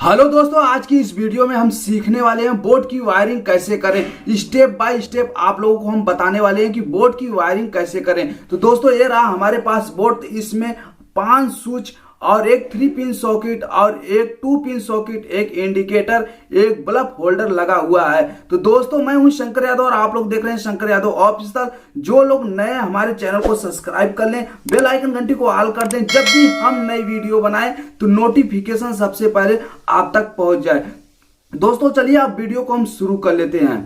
Hello दोस्तों, आज की इस वीडियो में हम सीखने वाले हैं बोर्ड की वायरिंग कैसे करें। स्टेप बाय स्टेप आप लोगों को हम बताने वाले हैं कि बोर्ड की वायरिंग कैसे करें। तो दोस्तों ये रहा हमारे पास बोर्ड। इसमें 5 स्विच और एक 3 पिन सॉकेट और एक 2 पिन सॉकेट, एक इंडिकेटर, एक बल्ब होल्डर लगा हुआ है। तो दोस्तों मैं हूं शंकर यादव और आप लोग देख रहे हैं शंकर यादव ऑफिशियल। जो लोग नए हमारे चैनल को सब्सक्राइब कर लें, बेल आइकन घंटी को ऑल कर दें। जब भी हम नई वीडियो बनाएं तो नोटिफिकेशन सबसे पहले आप तक पहुंच जाए। दोस्तों चलिए अब वीडियो को हम शुरू कर लेते हैं।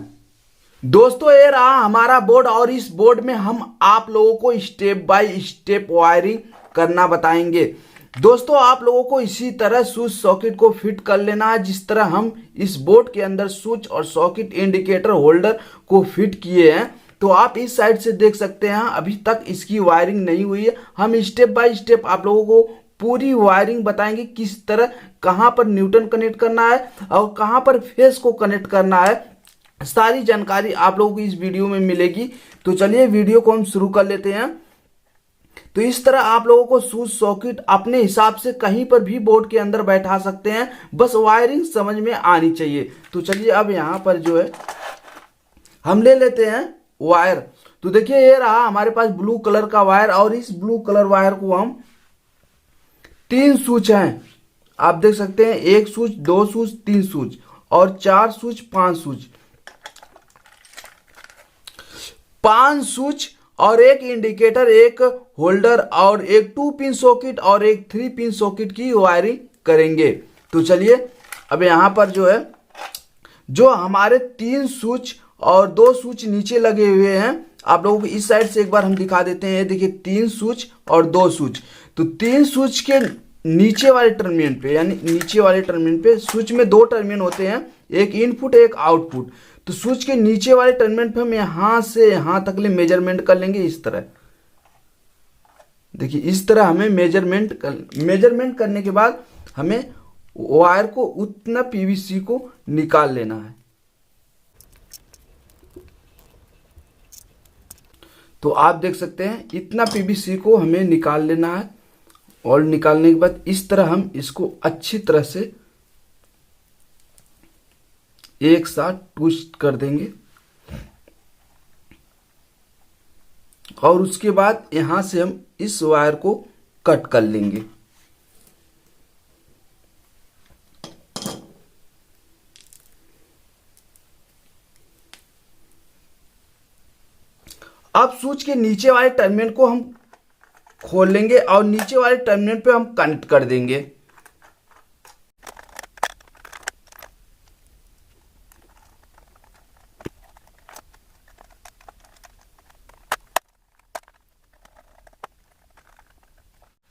दोस्तों ये रहा हमारा बोर्ड और इस बोर्ड में हम आप लोगों को स्टेप बाय स्टेप वायरिंग करना बताएंगे। दोस्तों आप लोगों को इसी तरह स्विच सॉकेट को फिट कर लेना है जिस तरह हम इस बोर्ड के अंदर स्विच और सॉकेट इंडिकेटर होल्डर को फिट किए हैं। तो आप इस साइड से देख सकते हैं अभी तक इसकी वायरिंग नहीं हुई है। हम स्टेप बाय स्टेप आप लोगों को पूरी वायरिंग बताएंगे, किस तरह कहां पर न्यूट्रल कनेक्ट करना है और कहां पर फेस को कनेक्ट करना है। सारी जानकारी आप लोगों को इस वीडियो में मिलेगी। तो चलिए वीडियो को हम शुरू कर लेते हैं। तो इस तरह आप लोगों को स्विच सॉकेट अपने हिसाब से कहीं पर भी बोर्ड के अंदर बैठा सकते हैं, बस वायरिंग समझ में आनी चाहिए। तो चलिए अब यहां पर जो है हम ले लेते हैं वायर। तो देखिए ये रहा हमारे पास ब्लू कलर का वायर और इस ब्लू कलर वायर को हम 3 स्विच हैं, आप देख सकते हैं, 1 स्विच, 2 स्विच, 3 स्विच और 4 स्विच, 5 स्विच, 5 स्विच और एक इंडिकेटर, एक होल्डर और एक 2 पिन सॉकेट और एक 3 पिन सॉकेट की वायरिंग करेंगे। तो चलिए अब यहां पर जो है जो हमारे 3 स्विच और 2 स्विच नीचे लगे हुए हैं, आप लोगों को इस साइड से एक बार हम दिखा देते हैं। देखिए 3 स्विच और 2 स्विच। तो 3 स्विच के नीचे वाले टर्मिनल पे, यानी नीचे वाले टर्मिनल पे स्विच में 2 टर्मिनल होते हैं, एक इनपुट एक आउटपुट। तो स्विच के नीचे वाले टर्मिनल पे हम यहां से यहां तक ले मेजरमेंट कर लेंगे। इस तरह देखिए, इस तरह हमें मेजरमेंट करने के बाद हमें वायर को उतना पीवीसी को निकाल लेना है। तो आप देख सकते हैं इतना पीवीसी को हमें निकाल लेना है और निकालने के बाद इस तरह हम इसको अच्छी तरह से एक साथ ट्विस्ट कर देंगे और उसके बाद यहां से हम इस वायर को कट कर लेंगे। अब स्विच के नीचे वाले टर्मिनल को हम खोल लेंगे और नीचे वाले टर्मिनल पे हम कनेक्ट कर देंगे।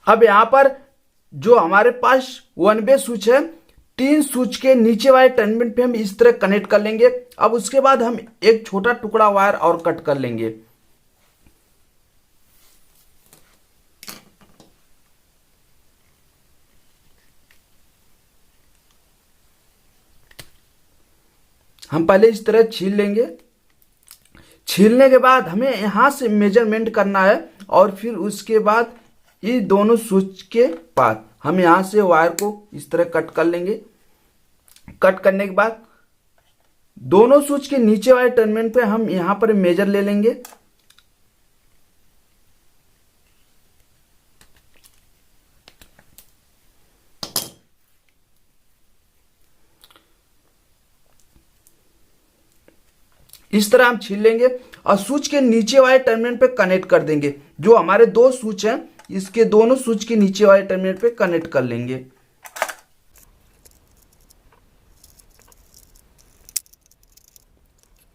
अब यहां पर जो हमारे पास 1 वे स्विच है, 3 स्विच के नीचे वाले टर्मिनल पे हम इस तरह कनेक्ट कर लेंगे। अब उसके बाद हम एक छोटा टुकड़ा वायर और कट कर लेंगे। हम पहले इस तरह छील लेंगे। छीलने के बाद हमें यहां से मेजरमेंट करना है और फिर उसके बाद ये दोनों स्विच के बाद हम यहां से वायर को इस तरह कट कर लेंगे। कट करने के बाद दोनों स्विच के नीचे वाले टर्मिनल पे हम यहां पर मेजर ले लेंगे। इस तरह हम छील लेंगे और स्विच के नीचे वाले टर्मिनल पे कनेक्ट कर देंगे। जो हमारे 2 स्विच हैं, इसके दोनों स्विच के नीचे वाले टर्मिनल पे कनेक्ट कर लेंगे।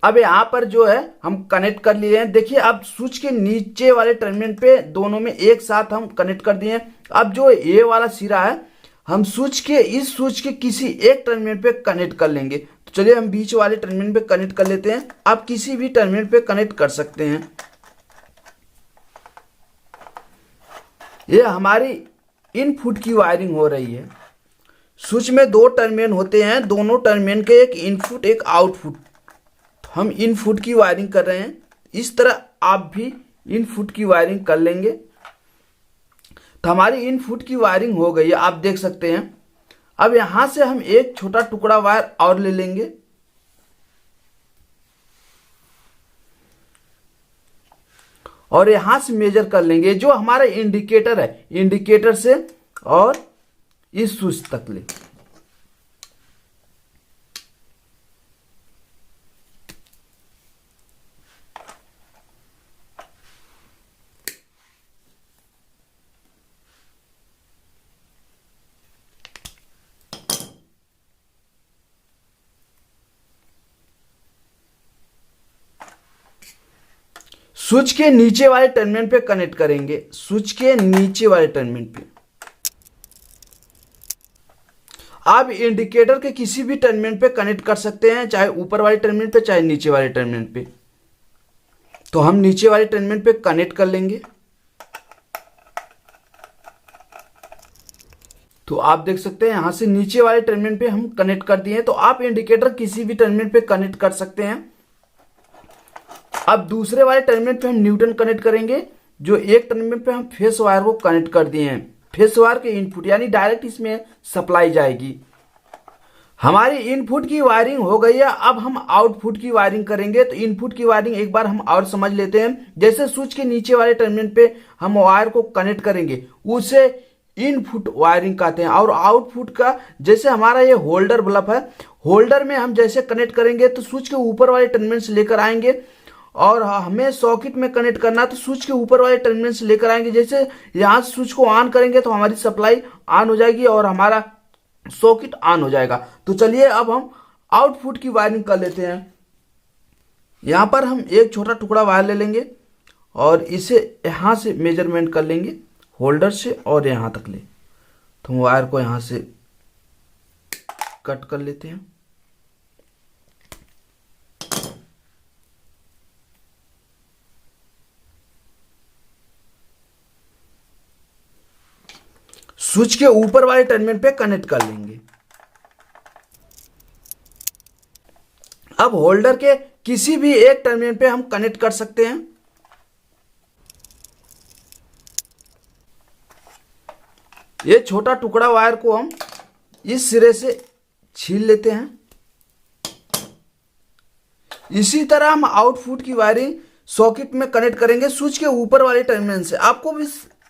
अब यहां पर जो है हम कनेक्ट कर लिए हैं। देखिए अब स्विच के नीचे वाले टर्मिनल पे दोनों में एक साथ हम कनेक्ट कर दिए हैं। अब जो ये वाला सिरा है हम इस स्विच के किसी एक टर्मिनल पे कनेक्ट कर लेंगे। तो चलिए हम बीच वाले टर्मिनल पे कनेक्ट कर लेते हैं। आप किसी भी टर्मिनल पे कनेक्ट कर सकते हैं। ये हमारी इनपुट की वायरिंग हो रही है। स्विच में 2 टर्मिनल होते हैं, दोनों टर्मिनल के एक इनपुट एक आउटपुट। हम इनपुट की वायरिंग कर रहे हैं। इस तरह आप भी इनपुट की वायरिंग कर लेंगे। तो हमारी इनपुट की वायरिंग हो गई है, आप देख सकते हैं। अब यहां से हम एक छोटा टुकड़ा वायर और ले लेंगे और यहां से मेजर कर लेंगे जो हमारा इंडिकेटर है, इंडिकेटर से और इस स्विच तक ले। स्विच के नीचे वाले टर्मिनल पे कनेक्ट करेंगे, स्विच के नीचे वाले टर्मिनल पे। आप इंडिकेटर के किसी भी टर्मिनल पे कनेक्ट कर सकते हैं, चाहे ऊपर वाले टर्मिनल पे चाहे नीचे वाले टर्मिनल पे। तो हम नीचे वाले टर्मिनल पे कनेक्ट कर लेंगे। तो आप देख सकते हैं यहां से नीचे वाले टर्मिनल पे हम कनेक्ट कर दिए हैं। तो आप इंडिकेटर किसी भी टर्मिनल पे कनेक्ट कर सकते हैं। अब दूसरे वाले टर्मिनल पे हम न्यूट्रल कनेक्ट करेंगे, जो एक टर्मिनल पे हम फेस वायर को कनेक्ट कर दिए हैं। फेस वायर के इनपुट यानी डायरेक्ट इसमें सप्लाई जाएगी। हमारी इनपुट की वायरिंग हो गई है, अब हम आउटपुट की वायरिंग करेंगे। तो इनपुट की वायरिंग एक बार हम और समझ लेते हैं। जैसे स्विच के नीचे वाले टर्मिनल पे हम वायर को कनेक्ट करेंगे, उसे इनपुट वायरिंग कहते हैं। और आउटपुट का, जैसे हमारा ये होल्डर बल्ब है, होल्डर में हम जैसे कनेक्ट करेंगे तो स्विच के ऊपर वाले टर्मिनल से लेकर आएंगे और हमें सॉकेट में कनेक्ट करना तो स्विच के ऊपर वाले टर्मिनल से लेकर आएंगे। जैसे यहां से स्विच को ऑन करेंगे तो हमारी सप्लाई ऑन हो जाएगी और हमारा सॉकेट ऑन हो जाएगा। तो चलिए अब हम आउटपुट की वायरिंग कर लेते हैं। यहां पर हम एक छोटा टुकड़ा वायर ले लेंगे और इसे यहां से मेजरमेंट कर लेंगे, होल्डर से और यहां तक ले। तो हम वायर को यहां से कट कर लेते हैं। स्विच के ऊपर वाले टर्मिनल पे कनेक्ट कर लेंगे। अब होल्डर के किसी भी एक टर्मिनल पे हम कनेक्ट कर सकते हैं। ये छोटा टुकड़ा वायर को हम इस सिरे से छील लेते हैं। इसी तरह हम आउटपुट की वायरिंग सॉकेट में कनेक्ट करेंगे स्विच के ऊपर वाले टर्मिनल से। आपको भी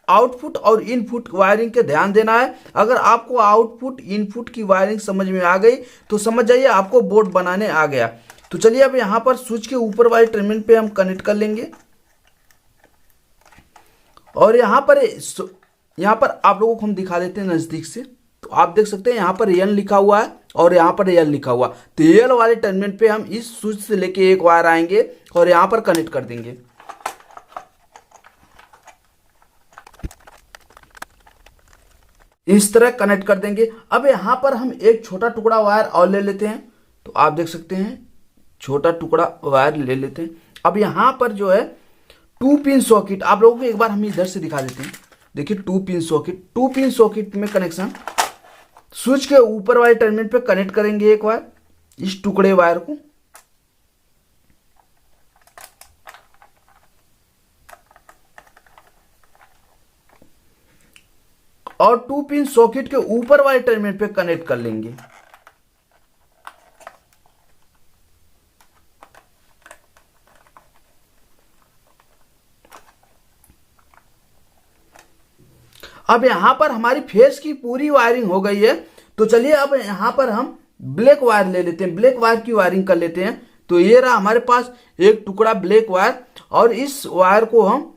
आउटपुट और इनपुट वायरिंग के ध्यान देना है। अगर आपको आउटपुट इनपुट की वायरिंग समझ में आ गई तो समझ जाइए आपको बोर्ड बनाने आ गया। तो चलिए अब यहां पर स्विच के ऊपर वाले टर्मिनल पे हम कनेक्ट कर लेंगे और यहां पर आप लोगों को हम दिखा देते हैं नजदीक से। तो आप देख सकते हैं यहां पर एन लिखा हुआ है और यहां पर एल लिखा हुआ। तो एल वाले टर्मिनल पे हम इस स्विच से लेके एक वायर आएंगे और यहां पर कनेक्ट कर देंगे। इस तरह कनेक्ट कर देंगे। अब यहां पर हम एक छोटा टुकड़ा वायर और ले लेते हैं। तो आप देख सकते हैं छोटा टुकड़ा वायर ले लेते हैं। अब यहां पर जो है 2 पिन सॉकेट, आप लोगों को एक बार हम इधर से दिखा देते हैं। देखिए 2 पिन सॉकेट, 2 पिन सॉकेट में कनेक्शन स्विच के ऊपर वाले टर्मिनल पे कनेक्ट करेंगे एक वायर, इस टुकड़े वायर को। और 2 पिन सॉकेट के ऊपर वाले टर्मिनल पे कनेक्ट कर लेंगे। अब यहां पर हमारी फेस की पूरी वायरिंग हो गई है। तो चलिए अब यहां पर हम ब्लैक वायर ले लेते हैं, ब्लैक वायर की वायरिंग कर लेते हैं। तो ये रहा हमारे पास एक टुकड़ा ब्लैक वायर और इस वायर को हम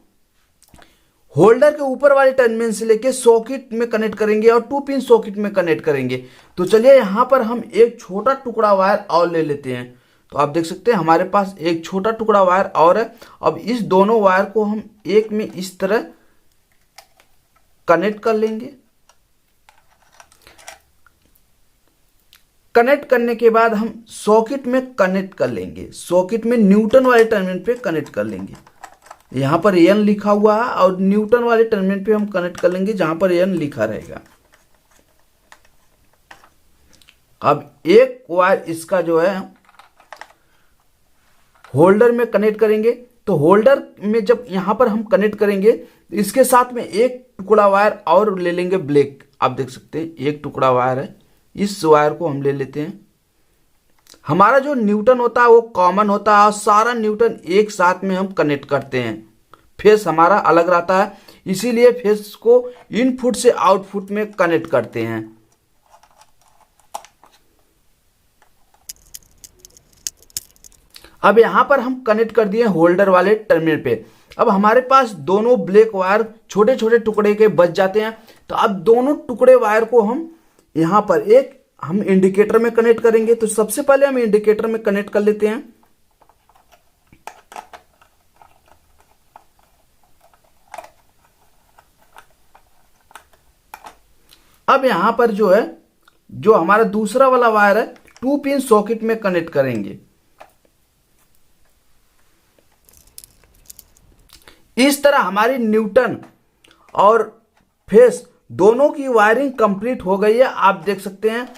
होल्डर के ऊपर वाले टर्मिनल से लेके सॉकेट में कनेक्ट करेंगे और 2 पिन सॉकेट में कनेक्ट करेंगे। तो चलिए यहां पर हम एक छोटा टुकड़ा वायर और ले लेते हैं। तो आप देख सकते हैं हमारे पास एक छोटा टुकड़ा वायर और है। अब इस दोनों वायर को हम एक में इस तरह कनेक्ट कर लेंगे। कनेक्ट करने के बाद हम सॉकेट में कनेक्ट कर लेंगे, सॉकेट में न्यूट्रल वाले टर्मिनल पे कनेक्ट कर लेंगे। यहां पर एन लिखा हुआ है और न्यूट्रल वाले टर्मिनल पे हम कनेक्ट कर लेंगे जहां पर एन लिखा रहेगा। अब एक वायर इसका जो है होल्डर में कनेक्ट करेंगे। तो होल्डर में जब यहां पर हम कनेक्ट करेंगे इसके साथ में एक टुकड़ा वायर और ले लेंगे ब्लैक। आप देख सकते हैं एक टुकड़ा वायर है इस वायर को हम ले लेते हैं। हमारा जो न्यूटन होता है वो कॉमन होता है और सारा न्यूटन एक साथ में हम कनेक्ट करते हैं। फेस हमारा अलग रहता है, इसीलिए फेस को इनपुट से आउटपुट में कनेक्ट करते हैं। अब यहां पर हम कनेक्ट कर दिए होल्डर वाले टर्मिनल पे। अब हमारे पास दोनों ब्लैक वायर छोटे छोटे टुकड़े के बच जाते हैं। तो अब दोनों टुकड़े वायर को हम यहां पर एक हम इंडिकेटर में कनेक्ट करेंगे। तो सबसे पहले हम इंडिकेटर में कनेक्ट कर लेते हैं। अब यहां पर जो है, जो हमारा दूसरा वाला वायर है 2 पिन सॉकेट में कनेक्ट करेंगे। इस तरह हमारी न्यूटन और फेस दोनों की वायरिंग कंप्लीट हो गई है। आप देख सकते हैं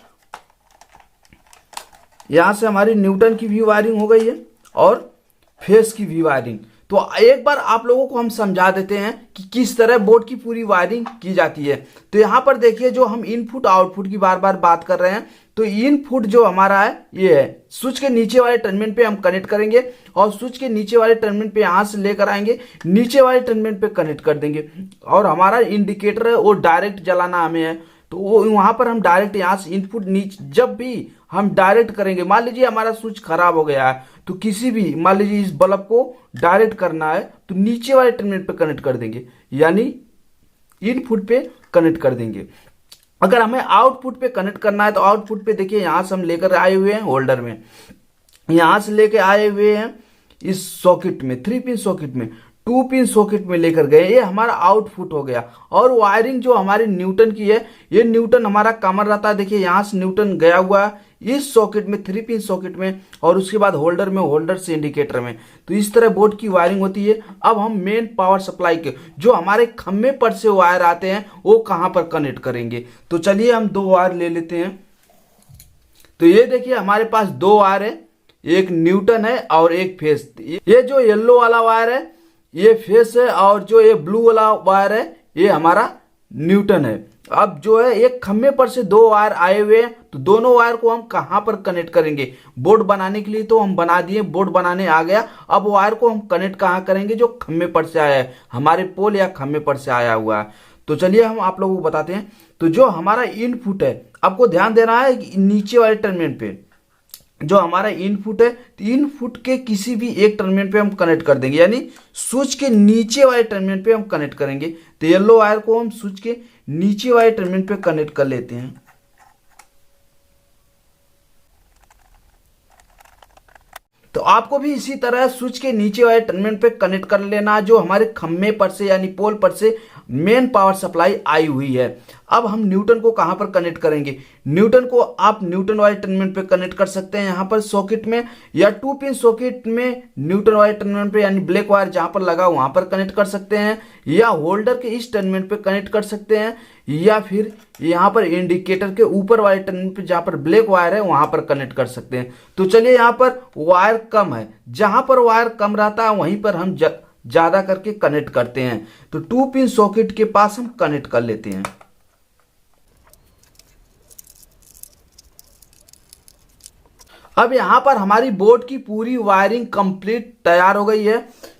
यहां से हमारी न्यूटन की भी वायरिंग हो गई है और फेस की भी वायरिंग। तो एक बार आप लोगों को हम समझा देते हैं कि किस तरह बोर्ड की पूरी वायरिंग की जाती है। तो यहां पर देखिए, जो हम इनपुट आउटपुट की बार बार बात कर रहे हैं, तो इनपुट जो हमारा है ये है, स्विच के नीचे वाले टर्मिनल पे हम कनेक्ट करेंगे और स्विच के नीचे वाले टर्मिनल पे यहां से लेकर आएंगे, नीचे वाले टर्मिनल पे कनेक्ट कर देंगे। और हमारा इंडिकेटर है वो डायरेक्ट जलाना हमें है, तो वो वहां पर हम डायरेक्ट यहां से इनपुट नीचे जब भी हम डायरेक्ट करेंगे, मान लीजिए हमारा स्विच खराब हो गया है, तो किसी भी मान लीजिए इस बल्ब को डायरेक्ट करना है तो नीचे वाले टर्मिनल पे कनेक्ट कर देंगे, यानी इनपुट पे कनेक्ट कर देंगे। अगर हमें आउटपुट पे कनेक्ट करना है तो आउटपुट पे देखिए यहां से हम लेकर आए हुए हैं होल्डर में, यहां से लेकर आए हुए हैं इस सॉकेट में, 3 पिन सॉकेट में, 2 पिन सॉकेट में लेकर गए, ये हमारा आउटपुट हो गया। और वायरिंग जो हमारी न्यूटन की है, ये न्यूटन हमारा कॉमन रहता है। देखिए यहां से न्यूटन गया हुआ है इस सॉकेट में, 3 पिन सॉकेट में, और उसके बाद होल्डर में, होल्डर से इंडिकेटर में। तो इस तरह बोर्ड की वायरिंग होती है। अब हम मेन पावर सप्लाई के जो हमारे खम्भे पर से वायर आते हैं वो कहां पर कनेक्ट करेंगे। तो चलिए हम 2 वायर ले लेते हैं। तो ये देखिए हमारे पास 2 वायर है, एक न्यूटन है और एक फेस। ये जो येलो वाला वायर है ये फेस है और जो ये ब्लू वाला वायर है ये हमारा न्यूटन है। अब जो है एक खम्भे पर से 2 वायर आए हुए हैं, तो दोनों वायर को हम कहां पर कनेक्ट करेंगे। बोर्ड बनाने के लिए तो हम बना दिए, बोर्ड बनाने आ गया। अब वायर को हम कनेक्ट कहां करेंगे, जो खम्भे पर से आया है, हमारे पोल या खम्भे पर से आया हुआ है। तो चलिए हम आप लोगों को बताते हैं। तो जो हमारा इनपुट है, आपको ध्यान देना है नीचे वाले टर्मिनल पे जो हमारा इनपुट है, तो इनपुट के किसी भी एक टर्मिनल पे हम कनेक्ट कर देंगे, यानी स्विच के नीचे वाले टर्मिनल पे हम कनेक्ट करेंगे। तो येलो वायर को हम स्विच के नीचे वाले टर्मिनल पे कनेक्ट कर लेते हैं। तो आपको भी इसी तरह स्विच के नीचे वाले टर्मिनल पे कनेक्ट कर लेना, जो हमारे खम्भे पर से यानी पोल पर से मेन पावर सप्लाई आई हुई है। अब हम न्यूटन को कहां पर कनेक्ट करेंगे। न्यूटन को आप न्यूटन वाले टर्मिनल पे कनेक्ट कर सकते हैं, यहां पर सॉकेट में, या 2 पिन सॉकेट में न्यूटन वाले टर्मिनल पे, यानी ब्लैक वायर जहां पर लगा वहां पर कनेक्ट कर सकते हैं, या होल्डर के इस टर्मिनल पे कनेक्ट कर सकते हैं, या फिर यहां पर इंडिकेटर के ऊपर वाले टर्मिनल पे जहां पर ब्लैक वायर है वहां पर कनेक्ट कर सकते हैं। तो चलिए यहां पर वायर कम है, जहां पर वायर कम रहता है वहीं पर हम ज्यादा करके कनेक्ट करते हैं। तो 2 पिन सॉकेट के पास हम कनेक्ट कर लेते हैं। अब यहां पर हमारी बोर्ड की पूरी वायरिंग कंप्लीट तैयार हो गई है।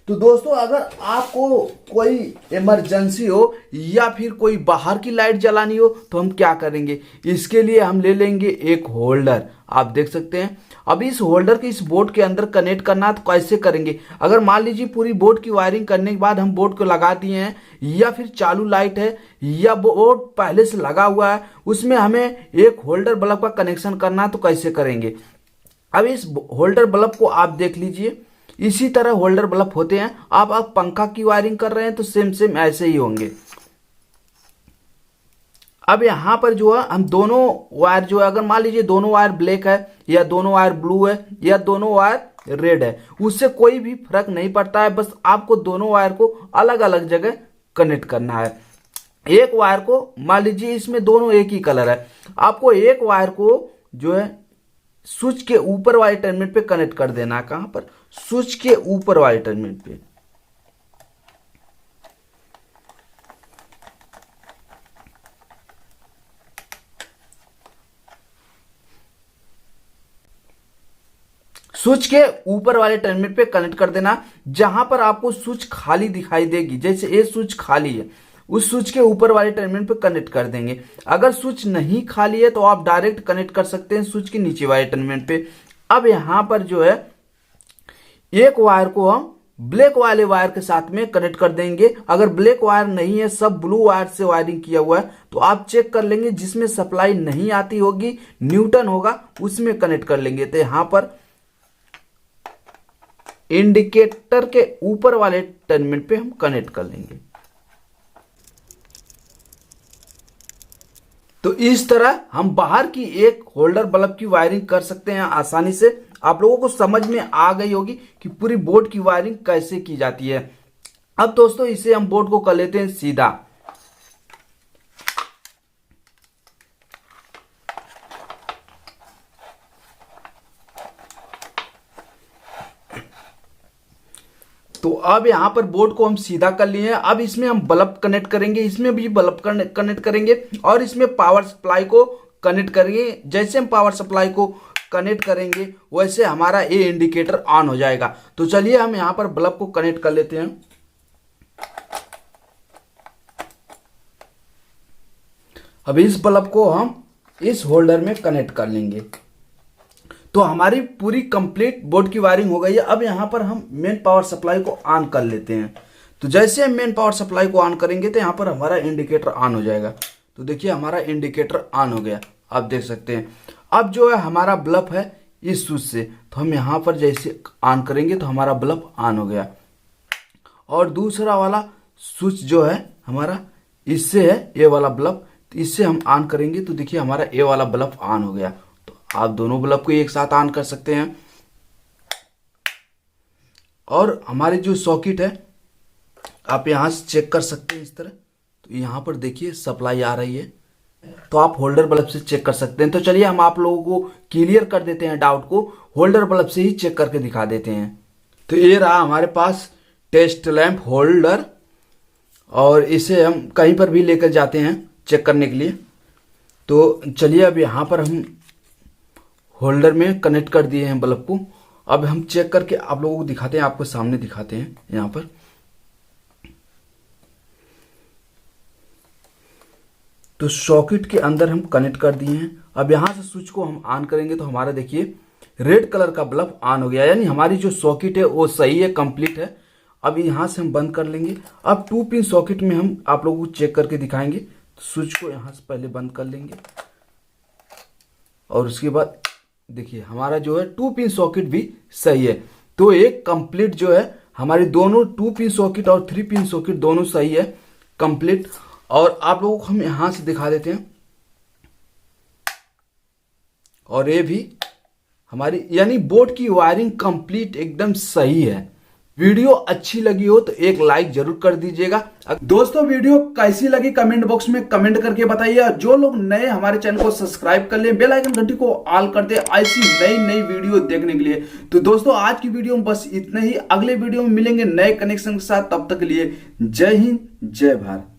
तो दोस्तों, अगर आपको कोई इमरजेंसी हो या फिर कोई बाहर की लाइट जलानी हो तो हम क्या करेंगे, इसके लिए हम ले लेंगे एक होल्डर। आप देख सकते हैं। अब इस होल्डर के इस बोर्ड के अंदर कनेक्ट करना है तो कैसे करेंगे। अगर मान लीजिए पूरी बोर्ड की वायरिंग करने के बाद हम बोर्ड को लगा दिए हैं, या फिर चालू लाइट है या बोर्ड पहले से लगा हुआ है, उसमें हमें एक होल्डर बल्ब का कनेक्शन करना है तो कैसे करेंगे। अब इस होल्डर बल्ब को आप देख लीजिए, इसी तरह होल्डर बल्ब होते हैं। आप पंखा की वायरिंग कर रहे हैं तो सेम सेम ऐसे ही होंगे। अब यहां पर जो है हम दोनों वायर जो है, अगर मान लीजिए दोनों वायर ब्लैक है या दोनों वायर ब्लू है या दोनों वायर रेड है, उससे कोई भी फर्क नहीं पड़ता है। बस आपको दोनों वायर को अलग अलग जगह कनेक्ट करना है। एक वायर को मान लीजिए इसमें दोनों एक ही कलर है, आपको एक वायर को जो है स्विच के ऊपर वाले टर्मिनल पे कनेक्ट कर देना है। कहां पर, स्विच के ऊपर वाले टर्मिनल पे। स्विच के ऊपर वाले टर्मिनल पे कनेक्ट कर देना। जहां पर आपको स्विच खाली दिखाई देगी, जैसे ये स्विच खाली है, उस स्विच के ऊपर वाले टर्मिनल पे कनेक्ट कर देंगे। अगर स्विच नहीं खाली है तो आप डायरेक्ट कनेक्ट कर सकते हैं स्विच के नीचे वाले टर्मिनल पे। अब यहां पर जो है एक वायर को हम ब्लैक वाले वायर के साथ में कनेक्ट कर देंगे। अगर ब्लैक वायर नहीं है, सब ब्लू वायर से वायरिंग किया हुआ है, तो आप चेक कर लेंगे जिसमें सप्लाई नहीं आती होगी, न्यूटन होगा, उसमें कनेक्ट कर लेंगे। तो यहां पर इंडिकेटर के ऊपर वाले टर्मिनल पे हम कनेक्ट कर लेंगे। तो इस तरह हम बाहर की एक होल्डर बल्ब की वायरिंग कर सकते हैं आसानी से। आप लोगों को समझ में आ गई होगी कि पूरी बोर्ड की वायरिंग कैसे की जाती है। अब दोस्तों इसे हम बोर्ड को कर लेते हैं सीधा। तो अब यहां पर बोर्ड को हम सीधा कर लिए हैं। अब इसमें हम बल्ब कनेक्ट करेंगे, इसमें भी बल्ब कनेक्ट करेंगे और इसमें पावर सप्लाई को कनेक्ट करेंगे। जैसे हम पावर सप्लाई को कनेक्ट करेंगे वैसे हमारा ये इंडिकेटर ऑन हो जाएगा। तो चलिए हम यहां पर बल्ब को कनेक्ट कर लेते हैं। अब इस बल्ब को हम इस होल्डर में कनेक्ट कर लेंगे। तो हमारी पूरी कंप्लीट बोर्ड की वायरिंग हो गई है। अब यहां पर हम मेन पावर सप्लाई को ऑन कर लेते हैं। तो जैसे हम मेन पावर सप्लाई को ऑन करेंगे तो यहां पर हमारा इंडिकेटर ऑन हो जाएगा। तो देखिए हमारा इंडिकेटर ऑन हो गया, आप देख सकते हैं। अब जो है हमारा बल्ब है इस स्विच से, तो हम यहां पर जैसे ऑन करेंगे तो हमारा बल्ब ऑन हो गया। और दूसरा वाला स्विच जो है हमारा इससे है, ये वाला बल्ब, तो इससे हम ऑन करेंगे तो देखिए हमारा ये वाला बल्ब ऑन हो गया। तो आप दोनों बल्ब को एक साथ ऑन कर सकते हैं। और हमारी जो सॉकेट है आप यहां से चेक कर सकते हैं इस तरह। तो यहां पर देखिए सप्लाई आ रही है, तो आप होल्डर बल्ब से चेक कर सकते हैं। तो चलिए हम आप लोगों को क्लियर कर देते हैं डाउट को, होल्डर बल्ब से ही चेक करके दिखा देते हैं। तो ये रहा हमारे पास टेस्ट लैंप होल्डर, और इसे हम कहीं पर भी लेकर जाते हैं चेक करने के लिए। तो चलिए अब यहाँ पर हम होल्डर में कनेक्ट कर दिए हैं बल्ब को। अब हम चेक करके आप लोगों को दिखाते हैं, आपको सामने दिखाते हैं यहाँ पर। तो सॉकेट के अंदर हम कनेक्ट कर दिए हैं। अब यहां से स्विच को हम ऑन करेंगे तो हमारा देखिए रेड कलर का बल्ब ऑन हो गया, यानी हमारी जो सॉकेट है वो सही है, कंप्लीट है। अब यहां से हम बंद कर लेंगे। अब 2 पिन सॉकेट में हम आप लोगों को चेक करके दिखाएंगे। तो स्विच को यहां से पहले बंद कर लेंगे और उसके बाद देखिए हमारा जो है 2 पिन सॉकेट भी सही है। तो एक कंप्लीट जो है हमारी दोनों 2 पिन सॉकेट और 3 पिन सॉकेट दोनों सही है, कंप्लीट। और आप लोगों को हम यहां से दिखा देते हैं। और ये भी हमारी यानी बोर्ड की वायरिंग कंप्लीट एकदम सही है। वीडियो अच्छी लगी हो तो एक लाइक जरूर कर दीजिएगा। दोस्तों वीडियो कैसी लगी कमेंट बॉक्स में कमेंट करके बताइए। जो लोग नए हमारे चैनल को सब्सक्राइब कर ले, बेल आइकन घंटी को ऑल कर दे ऐसी नई नई वीडियो देखने के लिए। तो दोस्तों आज की वीडियो में बस इतना ही। अगले वीडियो में मिलेंगे नए कनेक्शन के साथ, तब तक के लिए जय हिंद जय भारत।